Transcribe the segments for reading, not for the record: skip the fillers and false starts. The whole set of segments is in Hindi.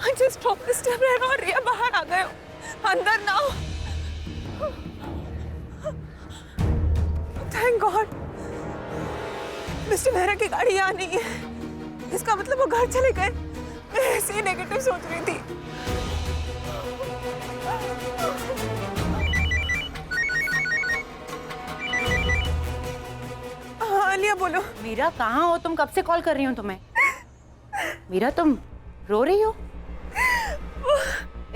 जस्ट होप मिस्टर मेहरा और रिया बाहर आ गए हो, अंदर ना हो। थैंक गॉड मिस्टर मेहरा की गाड़ी यहाँ नहीं है, इसका मतलब वो घर चले गए। मैं ऐसे ही नेगेटिव सोच रही थी। हाँ आलिया बोलो। मीरा कहाँ हो तुम? कब से कॉल कर रही हूँ तुम्हें। मीरा तुम रो रही हो?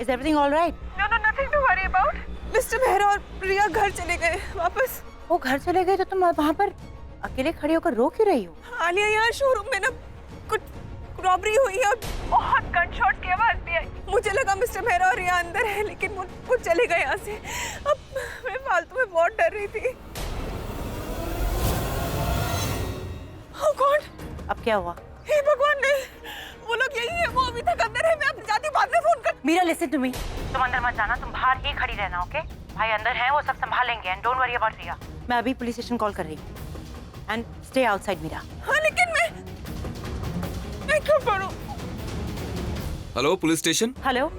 Is everything all right? No, no, nothing to worry about. Mister Mehra और रिया घर चले गए वापस। वो घर चले गए तो तुम वहाँ पर अकेले खड़ी होकर रो क्यों रही हो? आलिया यहाँ शोरूम में ना कुछ रॉबरी हुई है और बहुत गनशॉट की आवाज भी आई। मुझे लगा मिस्टर मेहरा और रिया अंदर है, लेकिन वो चले गए यहाँ से। अब मैं फालतू में बहुत डर रही थी। Oh God! अब क्या हुआ? हे भगवान नहीं, वो लोग यही है, वो अभी तक अंदर है। मैं अब जाती बाद में फोन कर। मीरा लिसन टू मी, तुम अंदर मत जाना, तुम बाहर ही खड़ी रहना, ओके? भाई अंदर हैं, वो सब संभालेंगे एंड डोंट वरी अबाउट रिया। मैं अभी पुलिस स्टेशन कॉल कर रही हूँ एंड स्टे आउटसाइड मीरा। हाँ लेकिन मैं क्यों पढ़ूं? Hello police station. Hello,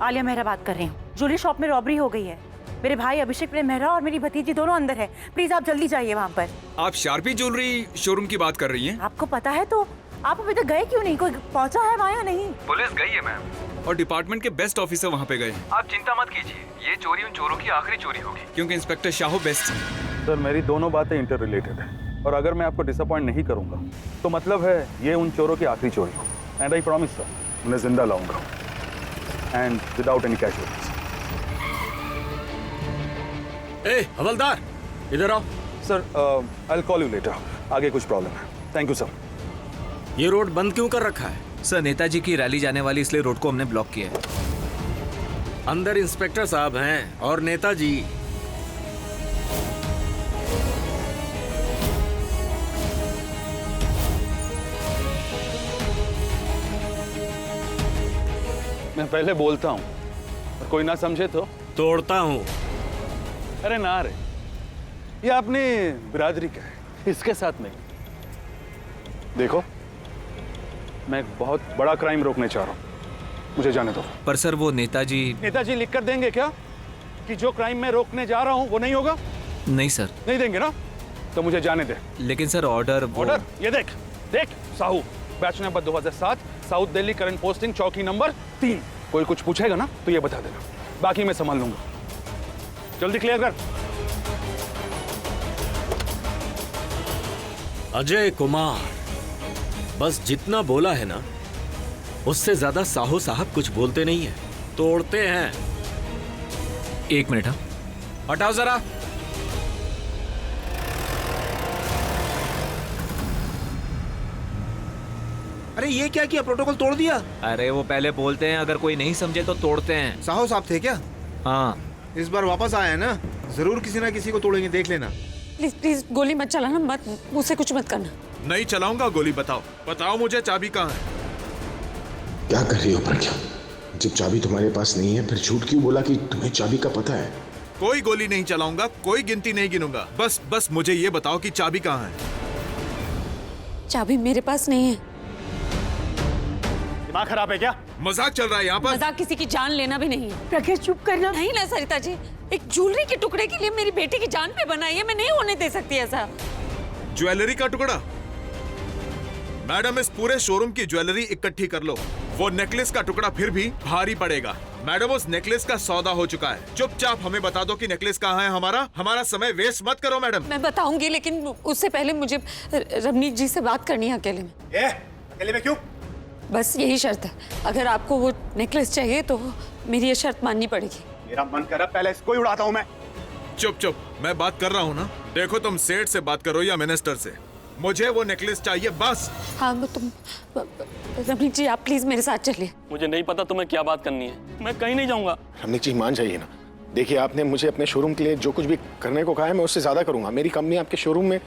Alia Mehra बात कर रही हूँ। ज्वेलरी शॉप में रॉबरी हो गई है। मेरे भाई अभिषेक प्रेम मेहरा और मेरी भतीजी दोनों अंदर है। प्लीज आप जल्दी जाइए वहाँ पर। आप शार्पी ज्वेलरी शोरूम की बात कर रही हैं? आपको पता है तो आप अभी तक गए क्यों नहीं? कोई पहुँचा है वहाँ या नहीं? पुलिस गई है मैम, और डिपार्टमेंट के बेस्ट ऑफिसर वहाँ पे गए। आप चिंता मत कीजिए, ये चोरी उन चोरों की आखिरी चोरी होगी, क्योंकि इंस्पेक्टर शाहू बेस्ट है। सर मेरी दोनों बातें इंटर रिलेटेड है, और अगर मैं आपको डिसअपॉइंट नहीं करूंगा तो मतलब है ये उन चोरों की आखिरी चोरी हो। एंड आई प्रॉमिस सर, उन्हें जिंदा लाऊंगा एंड विदाउट एनी कैजुअलिटीज। ए हवलदार, इधर आओ। Sir I will call you later. आगे कुछ प्रॉब्लम है। Thank you sir. ये रोड बंद क्यों कर रखा है? सर नेताजी की रैली जाने वाली, इसलिए रोड को हमने ब्लॉक किया है। अंदर इंस्पेक्टर साहब हैं और नेताजी। मैं पहले बोलता हूँ और कोई ना समझे तो तोड़ता हूँ। अरे ना रे, ये अपनी बिरादरी का है, इसके साथ नहीं। देखो मैं एक बहुत बड़ा क्राइम रोकने चाह रहा हूँ, मुझे जाने दो। पर सर वो नेताजी लिख कर देंगे क्या कि जो क्राइम मैं रोकने जा रहा हूँ वो नहीं होगा? नहीं सर। नहीं देंगे ना, तो मुझे जाने दे। लेकिन सर ऑर्डर ये देख Sahu, batch number 2007, south Delhi, current posting, चौकी नंबर 3। कोई कुछ पूछेगा ना तो ये बता देना, बाकी मैं संभाल लूंगा। जल्दी क्लियर कर। अजय कुमार बस जितना बोला है ना, उससे ज्यादा साहू साहब कुछ बोलते नहीं है, तोड़ते हैं। एक मिनट, हाँ हटाओ जरा। अरे ये क्या किया, प्रोटोकॉल तोड़ दिया? अरे वो पहले बोलते हैं, अगर कोई नहीं समझे तो तोड़ते हैं। साहू साहब थे क्या? हाँ इस बार वापस आए हैं ना, जरूर किसी ना किसी को तोड़ेंगे, देख लेना। प्लीज प्लीज गोली मत चलाना, मत मुझसे कुछ मत करना। नहीं चलाऊंगा गोली। बताओ मुझे चाबी कहाँ है? क्या कर रही हो प्रज्ञा? जब चाबी तुम्हारे पास नहीं है फिर झूठ क्यों बोला कि तुम्हें चाबी का पता है? कोई गोली नहीं चलाऊंगा, कोई गिनती नहीं गिनूंगा। बस मुझे ये बताओ कि चाबी कहाँ है? चाबी मेरे पास नहीं है। दिमाग खराब है क्या? मजाक चल रहा है यहाँ पर? मजाक किसी की जान लेना भी नहीं है। प्रज्ञा चुप करना। नहीं ना सरिता जी, एक ज्वेलरी के टुकड़े के लिए मेरी बेटी की जान पे बनाई है, मैं नहीं होने दे सकती ऐसा। ज्वेलरी का टुकड़ा? मैडम इस पूरे शोरूम की ज्वेलरी इकट्ठी कर लो, वो नेकलेस का टुकड़ा फिर भी भारी पड़ेगा। मैडम उस नेकलेस का सौदा हो चुका है, चुपचाप हमें बता दो कि नेकलेस कहाँ है। हमारा समय वेस्ट मत करो मैडम। मैं बताऊंगी, लेकिन उससे पहले मुझे रवनीत जी से बात करनी है अकेले में। अकेले में क्यों? बस यही शर्त है, अगर आपको वो नेकलेस चाहिए तो मेरी ये शर्त माननी पड़ेगी। मेरा मन कर रहा पहले इसको ही उड़ाता हूँ मैं। चुप, मैं बात कर रहा हूँ ना। देखो तुम सेठ से बात करो या मिनिस्टर से, मुझे वो नेकलेस चाहिए बस। हाँ तुम रवनीत जी आप प्लीज मेरे साथ चलिए। मुझे नहीं पता तुम्हें क्या बात करनी है, मैं कहीं नहीं जाऊंगा। रमनीत जी मान जाइए ना, देखिए आपने मुझे अपने शोरूम के लिए जो कुछ भी करने को कहा है मैं उससे ज्यादा करूंगा। मेरी कंपनी आपके शोरूम में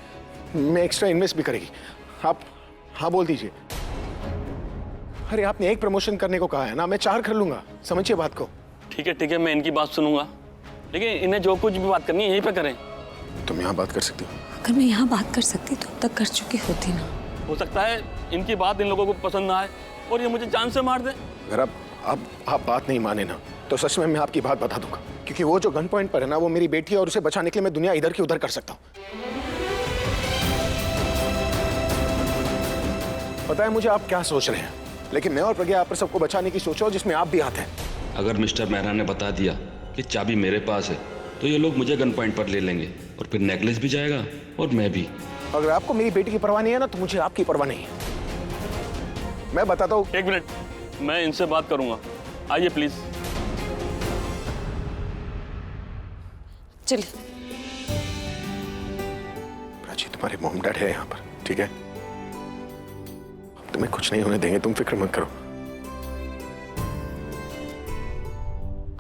एक्स्ट्रा इन्वेस्ट भी करेगी। आप हाँ बोल दीजिए। अरे आपने एक प्रमोशन करने को कहा है ना, मैं 4 कर लूंगा, समझिए बात को। ठीक है, मैं इनकी बात सुनूंगा, लेकिन इन्हें जो कुछ भी बात करनी है यहीं पे करें। तुम यहाँ बात कर सकती हो? अगर मैं यहाँ बात कर सकती तो अब तक कर चुकी होती ना। हो सकता है इनकी बात इन लोगों को पसंद ना आए, और ये मुझे जान से मार दे। अगर आप बात नहीं माने ना तो सच में मैं आपकी बात बता दूंगा, क्योंकि वो जो गन पॉइंट पर है ना वो मेरी बेटी है और उसे बचाने के लिए मैं दुनिया इधर की उधर कर सकता हूँ। पता है मुझे आप क्या सोच रहे हैं, लेकिन मैं और प्रज्ञा आप पर सबको बचाने की सोच रहा हूँ जिसमें आप भी आते हैं। अगर मिस्टर मेहरा ने बता दिया कि चाबी मेरे पास है तो ये लोग मुझे गन पॉइंट पर ले लेंगे और फिर नेकलेस भी जाएगा और मैं भी। अगर आपको मेरी बेटी की परवाह नहीं है ना तो मुझे आपकी परवाह नहीं है। मैं बताता हूँ। एक मिनट, मैं इनसे बात करूंगा। आइए प्लीज। चलिए। प्राची तुम्हारे मॉम डैड है यहाँ पर, ठीक है? तुम्हें कुछ नहीं होने देंगे, तुम फिक्र मत करो।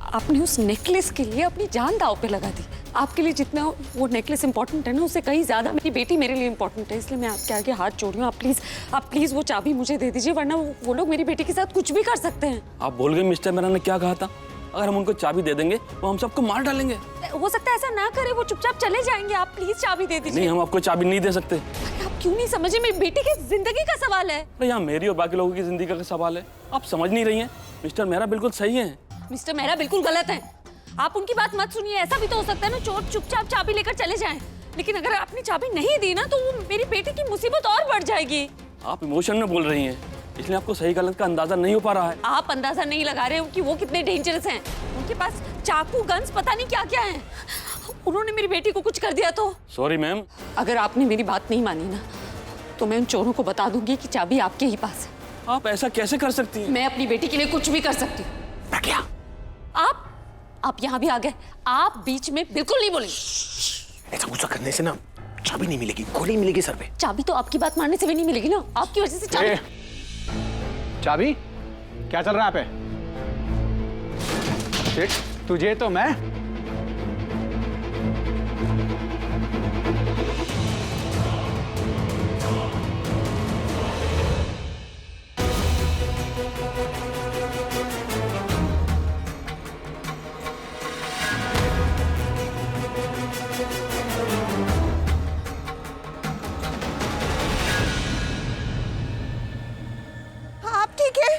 आपने उस नेकलेस के लिए अपनी जान दांव पे लगा दी। आपके लिए जितना वो नेकलेस इंपॉर्टेंट है ना, उससे कहीं ज्यादा मेरी बेटी मेरे लिए इंपॉर्टेंट है। इसलिए मैं आपके आगे हाथ जोड़ रही हूँ। आप प्लीज वो चाबी मुझे दे दीजिए, वरना वो लोग मेरी बेटी के साथ कुछ भी कर सकते हैं। आप भूल गए मिस्टर मेहरा ने क्या कहा था? अगर हम उनको चाबी दे देंगे वो हम सबको मार डालेंगे। हो सकता है ऐसा ना करे, वो चुपचाप चले जाएंगे। आप प्लीज चाबी दे दीजिए। नहीं, हम आपको चाबी नहीं दे सकते। अरे आप क्यों नहीं समझे? मेरी बेटी की जिंदगी का सवाल है। अरे यहाँ मेरी और बाकी लोगों की जिंदगी का सवाल है। आप समझ नहीं रही हैं। मिस्टर मेहरा बिल्कुल सही है। मिस्टर मेहरा बिल्कुल गलत है। आप उनकी बात मत सुनिए। ऐसा भी तो हो सकता है ना, चोर चुपचाप चाबी लेकर चले जाएं। लेकिन अगर आपने चाबी नहीं दी ना तो वो मेरी बेटी की मुसीबत और बढ़ जाएगी। आप इमोशन में बोल रही हैं, इसलिए आपको सही गलत का अंदाजा नहीं हो पा रहा है। आप अंदाजा नहीं लगा रहे हो कि वो कितने डेंजरस हैं। उनके पास चाकू, गन्स, पता नहीं क्या क्या है। उन्होंने मेरी बेटी को कुछ कर दिया तो। Sorry ma'am. अगर आपने मेरी बात नहीं मानी ना तो मैं उन चोरों को बता दूंगी कि चाबी आपके ही पास है। आप ऐसा कैसे कर सकती हैं? मैं अपनी बेटी के लिए कुछ भी कर सकती हूँ। क्या? आप यहाँ भी आ गए। आप बीच में बिल्कुल नहीं बोलेंगे। ऐसा गुस्सा करने से ना चाबी नहीं मिलेगी, गोली मिलेगी सर पे। चाबी तो आपकी बात मानने से भी नहीं मिलेगी ना, आपकी वजह से चाबी। चाबी क्या चल रहा है यहाँ पे? तुझे तो मैं आप ठीक है?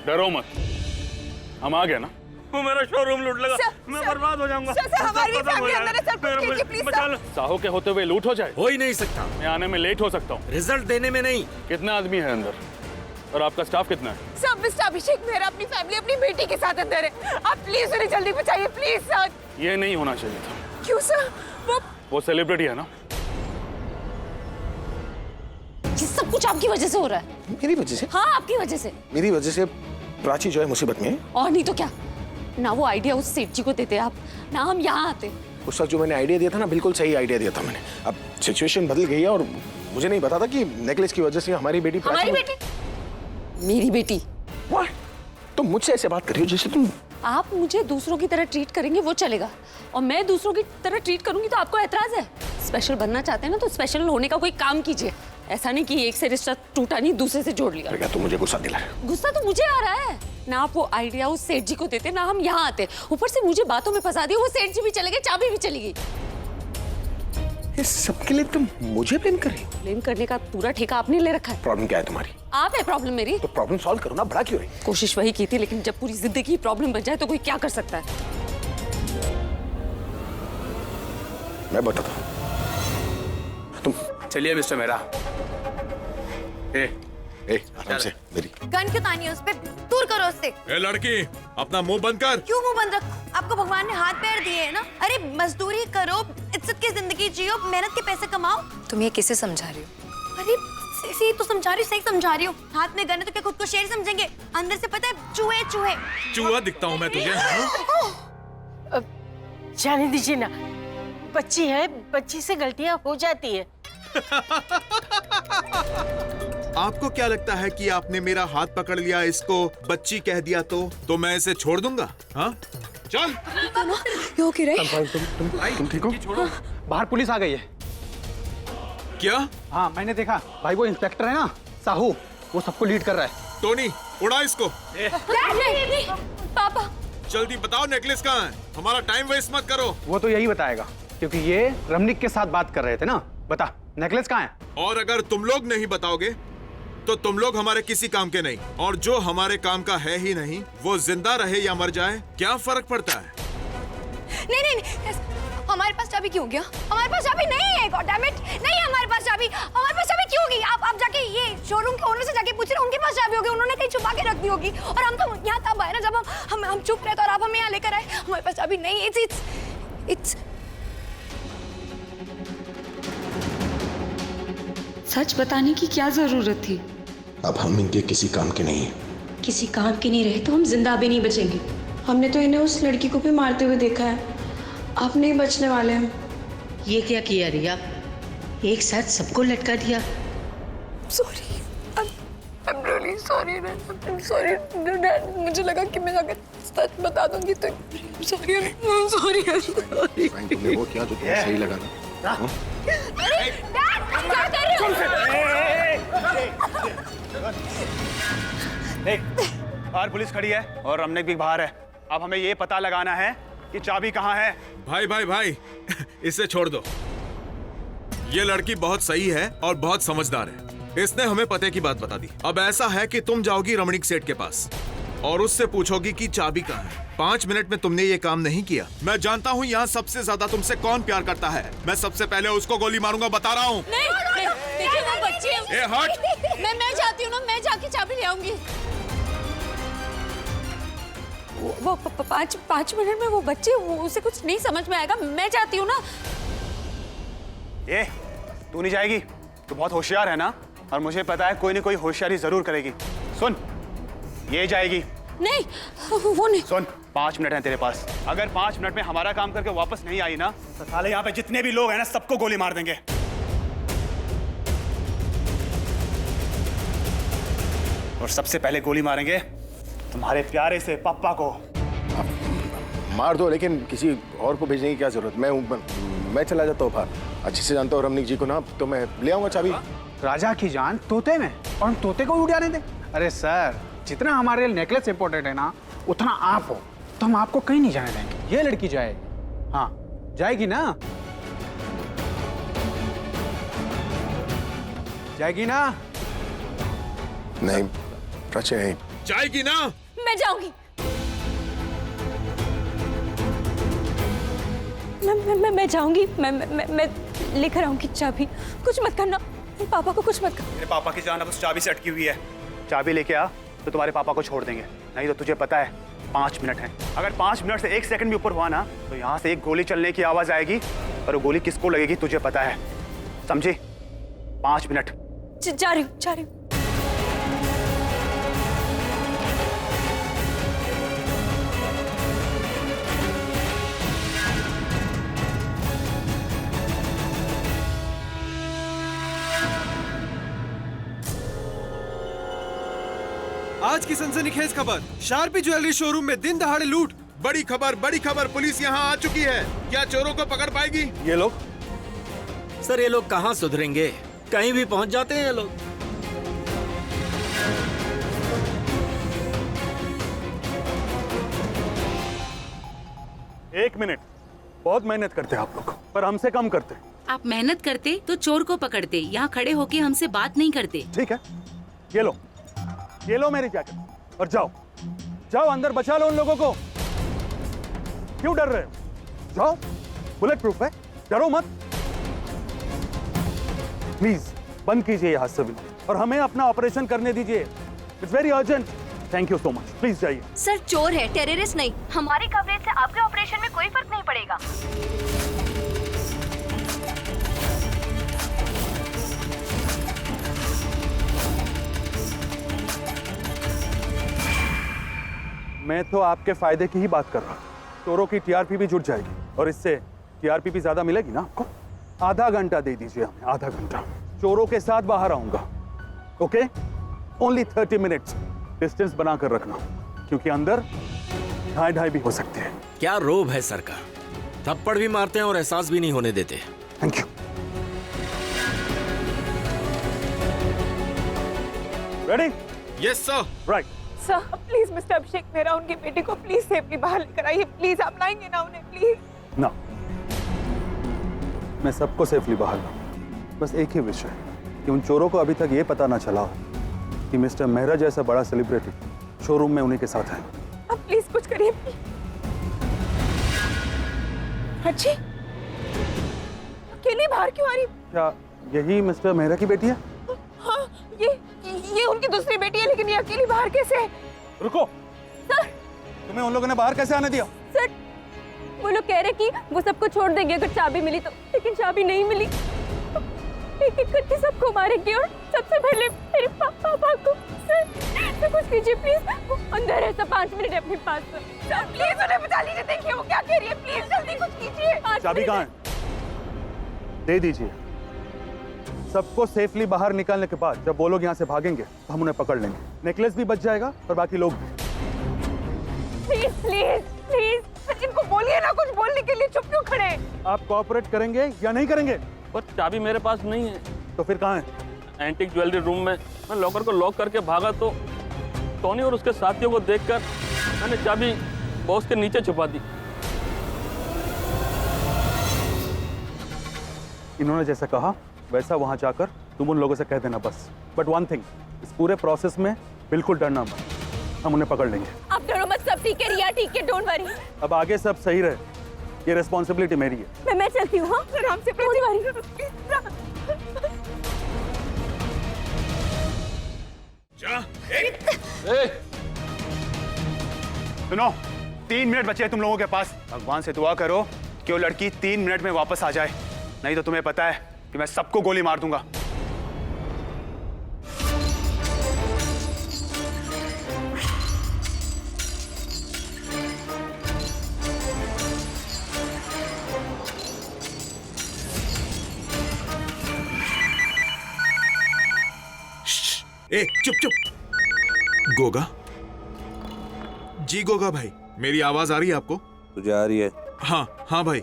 डरो मत, हम आ गए ना। वो मेरा शोरूम लूट लेगा। सर, मैं सर, बर्बाद हो जाऊंगा। सर, हमारी भी खत्म हो फैमिली अंदर है, सर, जाएगा। कुछ कीजिए, प्लीज, बचा सर। लो। साहो के होते हुए लूट हो जाए? हो ही नहीं सकता। मैं आने में लेट हो सकता हूँ। रिजल्ट देने में नहीं। कितना आदमी है अंदर और आपका स्टाफ कितना है? सर, मिस्टर अभिषेक मेरा अपनी फैमिली अपनी बेटी के साथ अंदर है। आप प्लीज उन्हें जल्दी बचाइए, प्लीज सर। ये नहीं होना चाहिए था। क्यों सर? वो सेलिब्रिटी है ना। ये सब कुछ आपकी वजह से हो रहा है। मेरी वजह से? हाँ, आपकी वजह से। मेरी वजह से प्राची जो है मुसीबत में है। और नहीं तो क्या। ना वो आइडिया उस सेठ जी को देते आप, ना हम यहाँ आते। उस वक्त जो मैंने आइडिया दिया था ना, बिल्कुल सही आइडिया दिया था मैंने। अब सिचुएशन बदल गई है और मुझे नहीं पता था कि नेकलेस की वजह से हमारी बेटी हमारी बेटी? मेरी बेटी? What? तुम मुझसे ऐसे बात कर रही हो जैसे तुम। आप मुझे दूसरों की तरह ट्रीट करेंगे वो चलेगा, और मैं दूसरों की तरह ट्रीट करूंगी तो आपको एतराज है? स्पेशल बनना चाहते हैं ना तो स्पेशल होने का कोई काम कीजिए। ऐसा नहीं कि एक से रिश्ता टूटा नहीं दूसरे से जोड़ लिया। क्या तुम मुझे गुस्सा दिला रहे हो? गुस्सा तो मुझे आ रहा है। ना आप वो आइडिया उस सेठ जी को देते, ना हम यहाँ आते। ऊपर से मुझे बातों में फंसा दिया। वो सेठ जी भी चले गए, चाबी भी चली गई। इस सब के लिए तुम मुझे ब्लेम कर रही हो? ब्लेम करने का पूरा ठेका आपने ले रखा है। प्रॉब्लम क्या है तुम्हारी? आप है प्रॉब्लम मेरी? तो प्रॉब्लम सॉल्व करो ना, बड़ा क्यों है? कोशिश वही की थी, लेकिन जब पूरी जिंदगी प्रॉब्लम बन जाए तो कोई क्या कर सकता है? मैं बताता हूँ। तुम चलिए मिस्टर मेहरा। आराम से। मेरी गन क्यों तानी है उस पे? दूर करो उससे। ए लड़की, अपना मुंह बंद कर। क्यों मुंह बंद रख? आपको भगवान ने हाथ पैर दिए हैं ना। अरे मजदूरी करो, इज्जत की जिंदगी जियो, मेहनत के पैसे कमाओ। तुम ये किसे समझा रही हो? अरे सही तो समझा रही हूँ, सही समझा रही हूँ। हाथ में गन है तो क्या खुद को शेर समझेंगे? अंदर से पता है चूहे चूहे। चूहा दिखता हूँ मैं तुझे? जाने दीजिए ना, बच्ची है, बच्ची से गलतियां हो जाती है। आपको क्या लगता है कि आपने मेरा हाथ पकड़ लिया, इसको बच्ची कह दिया तो मैं इसे छोड़ दूंगा? हाँ चल। तुम ठीक हो? बाहर पुलिस आ गई है। क्या? हाँ मैंने देखा भाई, वो इंस्पेक्टर है ना साहू, वो सबको लीड कर रहा है। टोनी उड़ा इसको। पापा जल्दी बताओ नेकलेस कहाँ है, हमारा टाइम वेस्ट मत करो। वो तो यही बताएगा, क्योंकि ये रमनिक के साथ बात कर रहे थे ना। बता नेकलेस कहाँ है? और अगर तुम लोग नहीं बताओगे तो तुम लोग हमारे किसी काम के नहीं, और जो हमारे काम का है ही नहीं, वो जिंदा रहे या मर जाए क्या फर्क पड़ता है? नहीं, हमारे पास चाबी क्यों गया? हमारे पास चाबी नहीं है, गॉड डैम इट। नहीं है हमारे पास चाबी। हमारे पास चाबी क्यों गई? आप जाके ये शोरूम के ओनर से जाके पूछ रहे, उनके पास चाबी होगी, उन्होंने कहीं छुपा के रख दी होगी। और हम तो यहाँ तब आए ना जब हम चुप रहे, तो और आप हमें यहाँ लेकर आए। हमारे पास चाबी नहीं है। इट्स सच बताने की क्या जरूरत थी? अब हम इनके किसी काम के नहीं हैं। किसी काम के नहीं रहे तो हम जिंदा भी नहीं बचेंगे। हमने तो इन्हें उस लड़की को भी मारते हुए देखा है। आप नहीं बचने वाले हम। ये क्या किया रिया? एक साथ सबको लटका दिया। Sorry, I'm really sorry, I'm sorry, Dad. मुझे लगा कि मैं अगर सच बता दूंगी तो sorry, I'm sorry. फ्रैंक, तुमने वो किया जो तुम्हें सही लगा ना। अरे डैड क्या कर रहे देख, बाहर पुलिस खड़ी है और रमनिक भी बाहर है। अब हमें ये पता लगाना है कि चाबी कहाँ है। भाई इसे छोड़ दो। ये लड़की बहुत सही है और बहुत समझदार है। इसने हमें पते की बात बता दी। अब ऐसा है कि तुम जाओगी रमणीक सेठ के पास और उससे पूछोगी कि चाबी कहाँ है। 5 मिनट में तुमने ये काम नहीं किया। मैं जानता हूँ यहाँ सबसे ज्यादा तुमसे कौन प्यार करता है। मैं सबसे पहले उसको गोली मारूंगा, बता रहा हूँ। देखिए वो बच्ची है। ए हट। मैं जाती हूँ ना, मैं जाके चाबी ले आऊंगी। वो 5 मिनट में वो बच्चे, उसे कुछ नहीं समझ में आएगा। मैं जाती हूँ ना। ये तू नहीं जाएगी? तू बहुत होशियार है ना, और मुझे पता है कोई ना कोई होशियारी जरूर करेगी। सुन, ये जाएगी। नहीं, वो नहीं। सुन, 5 मिनट हैं तेरे पास। अगर 5 मिनट में हमारा काम करके वापस नहीं आई ना, तो साले यहाँ पे जितने भी लोग हैं ना, सबको गोली मार देंगे। और सबसे पहले गोली मारेंगे तुम्हारे प्यारे से पापा को। मार दो, लेकिन किसी और को भेजने की क्या जरूरत? मैं चला जाता हूँ बाहर। अच्छे से जानता हूँ रमनिक जी को ना, तो मैं ले आऊंगा चाबी। राजा की जान तोते में, और तोते को उड़ाने दे। अरे सर, जितना हमारे लिए नेकलेस इंपॉर्टेंट है ना, उतना आप हो, तो हम आपको कहीं नहीं जाने देंगे। ये लड़की जाएगी। हाँ, जाएगी ना? जाएगी ना? नहीं रचे नहीं। जाएगी ना? मैं जाऊंगी। मैं जाऊंगी। मैं लेकर आऊंगी चाबी। कुछ मत करना, पापा को कुछ मत करना। मेरे पापा की जान अब उस चाबी से अटकी हुई है। चाबी लेके आ तो तुम्हारे पापा को छोड़ देंगे, नहीं तो तुझे पता है 5 मिनट हैं। अगर 5 मिनट से 1 सेकंड भी ऊपर हुआ ना, तो यहाँ से एक गोली चलने की आवाज आएगी, और वो गोली किसको लगेगी तुझे पता है, समझी? 5 मिनट। जा रही हूँ। आज की सनसनीखेज खबर, शार्पी ज्वेलरी शोरूम में दिन दहाड़े लूट। बड़ी खबर, पुलिस यहाँ आ चुकी है। क्या चोरों को पकड़ पाएगी? ये लोग? सर ये लोग कहाँ सुधरेंगे, कहीं भी पहुंच जाते हैं ये लोग। एक मिनट। बहुत मेहनत करते हैं आप लोग, पर हमसे कम करते। आप मेहनत करते तो चोर को पकड़ते, यहाँ खड़े होके हमसे बात नहीं करते। ठीक है, ये लो मेरी जैकेट, और जाओ अंदर, बचा लो उन लोगों को। क्यों डर रहे हो? जाओ, बुलेट प्रूफ है, डरो मत। प्लीज बंद कीजिए ये हादसा, और हमें अपना ऑपरेशन करने दीजिए। It's very urgent. Thank you so much. Please जाइए। सर चोर है, टेररिस्ट नहीं। हमारी कवरेज से आपके ऑपरेशन में कोई फर्क नहीं पड़ेगा। मैं तो आपके फायदे की ही बात कर रहा हूँ। चोरों की टीआरपी भी जुट जाएगी, और इससे टीआरपी भी ज्यादा मिलेगी ना आपको। आधा घंटा दे दीजिए हमें, आधा घंटा। चोरों के साथ बाहर आऊंगा। Okay, only 30 minutes. डिस्टेंस बनाकर रखना, क्योंकि अंदर ढाई भी हो सकते हैं। क्या रोब है सर का, थप्पड़ भी मारते हैं और एहसास भी नहीं होने देते। Thank you. Ready? Yes sir. Right. Sir please mister Abhishek मेरा उनकी बेटी को प्लीज सेफली बाहर लेकर आइए प्लीज। आप लाएंगे ना उन्हें प्लीज? ना, मैं सबको सेफली बाहर लाऊं। बस एक ही विषय कि उन चोरों को अभी तक ये पता ना चला कि मिस्टर मेहरा जैसा बड़ा सेलिब्रिटी शोरूम में उन्हीं के साथ है। आप प्लीज कुछ करिए। अच्छी अकेली बाहर क्यों आ रही? क्या यही मिस्टर मेहरा की बेटी है? हाँ ये उनकी दूसरी बेटी है, लेकिन ये अकेली बाहर कैसे है? रुको सर, तुम्हें उन लोगों ने बाहर कैसे आने दिया? सर वो लोग कह रहे कि वो सबको छोड़ देंगे अगर चाबी मिली तो, लेकिन चाबी नहीं मिली। एक एक करके सबको मारेंगे और सबसे पहले मेरे पापा को। सर कुछ कीजिए प्लीज, वो अंदर है। सब 5 मिनट अपने पास। सर प्लीज उन्हें बचा लीजिए, देखिए वो क्या कह रही है। प्लीज जल्दी कुछ कीजिए। चाबी कहाँ है? दे दीजिए। सबको सेफली बाहर निकालने के बाद जब वो लोग यहाँ से भागेंगे तो हम उन्हें पकड़ लेंगे। नेकलेस भी बच जाएगा और बाकी लोग भी। प्लीज प्लीज प्लीज इनको बोलिए ना कुछ बोलने के लिए, चुप क्यों खड़े हैं? आप कोऑपरेट करेंगे या नहीं करेंगे? पर चाबी मेरे पास नहीं है। तो फिर कहाँ है? एंटीक ज्वेलरी रूम में। मैं लॉकर को लॉक करके भागा तो टोनी और उसके साथियों को देखकर मैंने चाबी बॉक्स के नीचे छुपा दी। इन्होंने जैसा कहा वैसा वहां जाकर तुम उन लोगों से कह देना बस। बट वन थिंग, इस पूरे प्रोसेस में बिल्कुल डरना मत, हम उन्हें पकड़ लेंगे। आप डरो मत, सब ठीक है रिया, ठीक है, डोंट वरी। अब आगे सब सही रहे, ये रिस्पॉन्सिबिलिटी मेरी है। मैं चलती हूँ। हाँ आराम से, डोंट वरी। सुनो, 3 मिनट बचे हैं तुम लोगों के पास। भगवान से दुआ करो कि वो लड़की 3 मिनट में वापस आ जाए, नहीं तो तुम्हें पता है कि मैं सबको गोली मार दूंगा। ए चुप चुप। गोगा जी, गोगा भाई मेरी आवाज आ रही है आपको? तुझे आ रही है? हाँ भाई।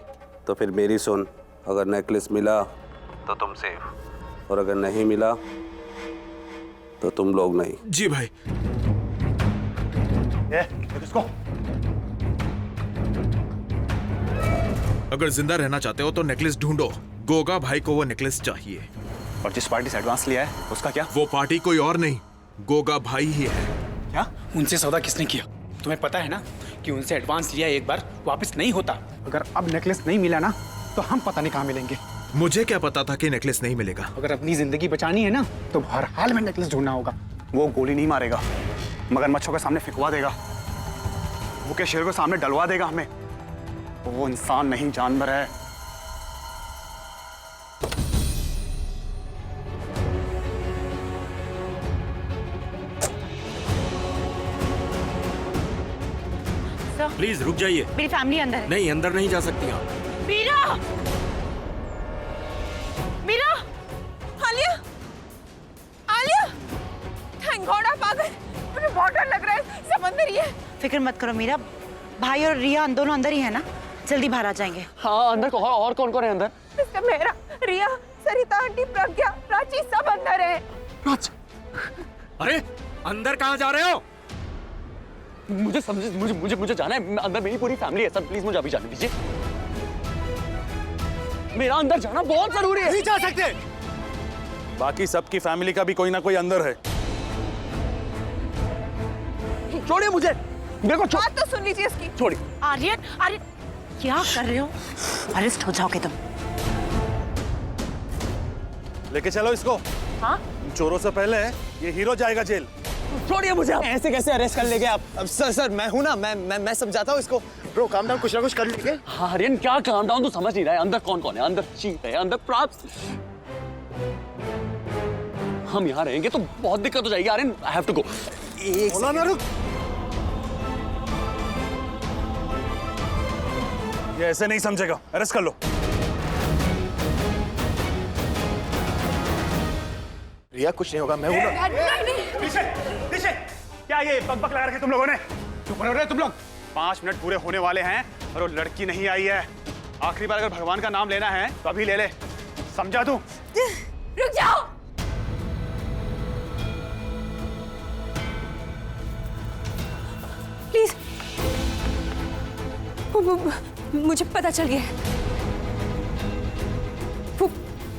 तो फिर मेरी सुन, अगर नेकलेस मिला तो तुम सेफ, और अगर नहीं मिला तो तुम लोग नहीं। जी भाई। किसको? अगर जिंदा रहना चाहते हो तो नेकलेस ढूंढो। गोगा भाई को वो नेकलेस चाहिए। और जिस पार्टी से एडवांस लिया है उसका क्या? वो पार्टी कोई और नहीं, गोगा भाई ही है। क्या? उनसे सौदा किसने किया? तुम्हें पता है ना कि उनसे एडवांस लिया एक बार वापस नहीं होता। अगर अब नेकलेस नहीं मिला ना तो हम पता नहीं कहाँ मिलेंगे। मुझे क्या पता था कि नेकलेस नहीं मिलेगा। अगर अपनी जिंदगी बचानी है ना तो हर हाल में नेकलेस ढूंढना होगा। वो गोली नहीं मारेगा, मगरमच्छों के सामने फिकवा देगा, भूखे शेर को सामने डलवा देगा हमें। वो इंसान नहीं, जानवर है। प्लीज रुक जाइए। मेरी फैमिली अंदर है। नहीं, अंदर नहीं जा सकती आप। मीरा, मीरा, आलिया, आलिया, थैंक गॉड आप आ गए। मुझे बहुत डर लग रहा है, समंदर ही है। फिक्र मत करो मीरा, भाई और रिया दोनों अंदर ही है ना, जल्दी बाहर आ जाएंगे। हाँ अंदर और कौन कौन है अंदर? मिस्टर मेहरा, रिया, सरिता आंटी, प्रज्ञा, प्राची सब अंदर है। अरे अंदर कहाँ जा रहे हो? मुझे समझ, मुझे जाना है अंदर। मेरी पूरी फैमिली है सर, प्लीज मुझे अभी जाने दीजिए। मेरा अंदर जाना बहुत जरूरी है। नहीं जा सकते। बाकी सबकी फैमिली का भी कोई ना कोई अंदर है। छोड़िए मुझे, मेरे को बात तो सुन लीजिए इसकी। छोड़िए। आर्यन, आर्यन क्या कर रहे हो? अरेस्ट हो जाओगे तुम। लेके चलो इसको। हाँ? चोरों से पहले ये हीरो जाएगा जेल। छोड़िए मुझे। ऐसे कैसे अरेस्ट कर लेंगे आप? अब सर मैं हूं ना, मैं समझाता हूँ इसको। ब्रो काम डाउन, कुछ ना कुछ कर लेंगे। हाँ आर्यन क्या काम डाउन, तू समझ नहीं रहा है। अंदर कौन कौन है? अंदर चीफ है, अंदर प्राप्त। हम यहाँ रहेंगे तो बहुत दिक्कत हो जाएगी Aryan. I have to go. बोला ना रुक। ये ऐसे नहीं समझेगा, अरेस्ट कर लो। रिया कुछ नहीं होगा, मैं हूं ना। पीछे पीछे, क्या ये बक लगा रखे तुम लोगों ने? चुप रहो तुम लोग। 5 मिनट पूरे होने वाले हैं और वो लड़की नहीं आई है। आखिरी बार अगर भगवान का नाम लेना है तो अभी ले ले, समझा तू? रुक जाओ। मुझे पता चल गया है। वो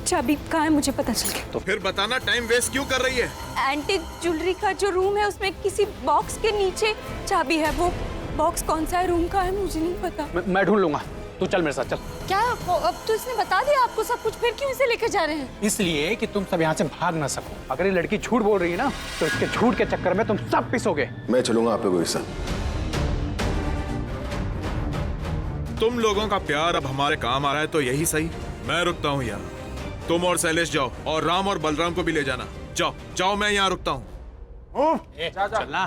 चाबी कहाँ है मुझे पता चल गया। तो फिर बताना टाइम वेस्ट क्यों कर रही है? एंटीक ज्वेलरी का जो रूम है उसमें किसी बॉक्स के नीचे चाबी है। वो बॉक्स कौन सा है, रूम का है, मुझे नहीं पता। मैं ढूंढ लूंगा, तू चल मेरे साथ चल। क्या अब तो इसने बता दिया आपको सब कुछ, फिर क्यों इसे लेकर जा रहे हैं? इसलिए कि तुम सब यहाँ से भाग ना सको। अगर ये लड़की झूठ बोल रही है ना तो इसके झूठ के चक्कर में तुम सब पिसोगे। मैं चलूंगा आप लोगों के साथ। तुम लोगों का प्यार अब हमारे काम आ रहा है तो यही सही। मैं रुकता हूँ यहाँ, तुम और शैलेश जाओ और राम और बलराम को भी ले जाना। जाओ जाओ, मैं यहाँ रुकता हूँ। चलना।